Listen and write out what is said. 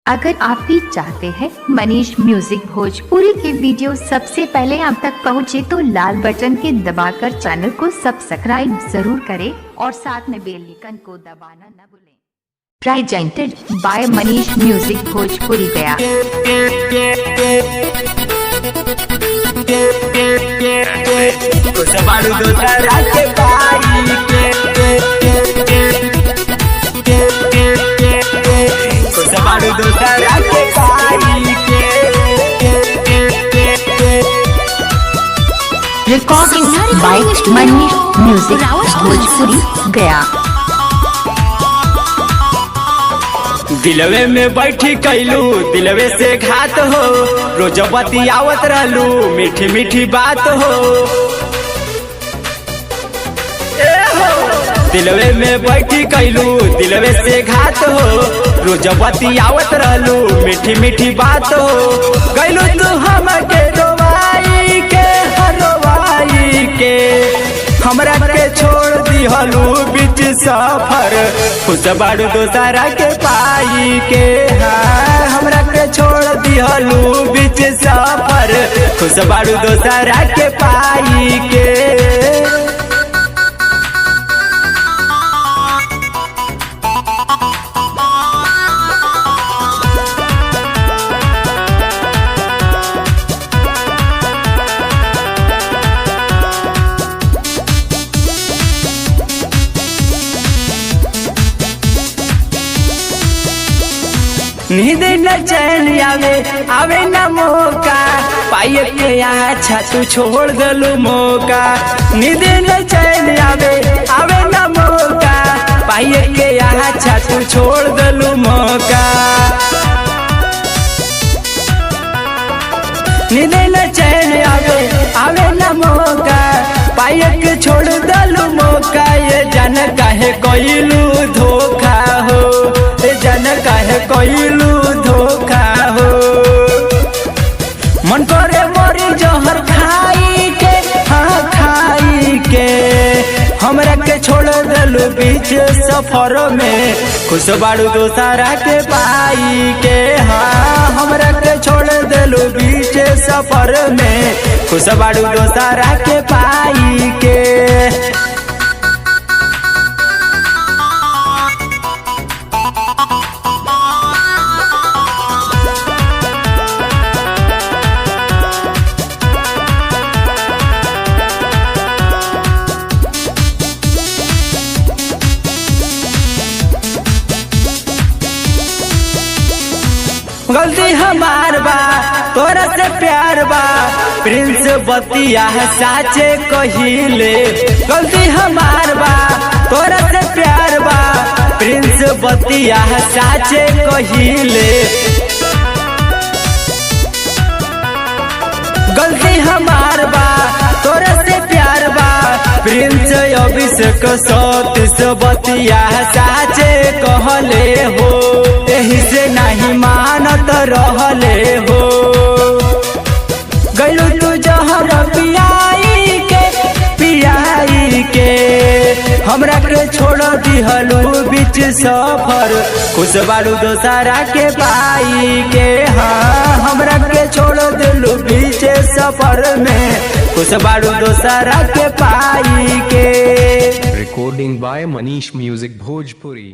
अगर आप भी चाहते हैं मनीष म्यूजिक भोजपुरी के वीडियो सबसे पहले आप तक पहुंचे तो लाल बटन के दबाकर चैनल को सब्सक्राइब जरूर करें और साथ में बेल आइकन को दबाना न भूलें। Presented by Manish music Bhojpuri Gaya. Recording by Manish music Bhojpuri Gaya. दिलवे में बैठी कैलू दिलवे से घात हो, रोज बतियावत रहलू मीठी मीठी बात हो। दिलवे में बैठी कैलू दिलवे से घात हो, रोज बतियावत रहलू मीठी मीठी बात हो। गैलू तू हमके रोवाई के हरवाई के, हमरा के छोड़ दिहलू बीच सफर, खुश बाड़ू दोसरा के पाई के। हाँ हमरा के छोड़ दिहलू बीच सफर, खुश बाड़ू दोसरा के पाई के। नींद न चैन आवे न मौका, पाए के अच्छा तू छोड़ दलू मौका। नींद न चैन आवे न मौका, पाए के अच्छा तू छोड़ दलू मौका। नींद न चैन आवे न मौका, पाए के छोड़ दलू मौका। ये जान काहे कोइलू धोखा हो, ये जान काहे कोइलू धोखा हो। मन करे मोरी जहर खाई के, हाँ खाई के। हमरा के छोड़ दलू बीच सफर में, खुश बाड़ू दोसरा के पाई के। हाँ हमरा के छोड़ दलू बीच सफर में, खुश बाड़ू दोसरा के पाई के। गलती हमार बा तोरा से प्यार बा, प्रिंस बतिया साचे कहिले। गलती हमार बा तोरा से प्यार बा, प्रिंस बतिया साचे कहिले। गलती हमार बा तोरा से प्यार बा, प्रिंस अभिषेक सतीश बतिया साचे कहले हो। एही से नहीं मानत रहले हो, गैलू तू जहर पियाई के। हमरा के छोड़ दिहलू बीच सफर, खुश बाड़ू दोसरा के पाई के। हाँ हमरा के छोड़ दिलू बीच सफर में, खुश बाड़ू दोसरा के पाई के। Recording by Manish Music Bhojpuri।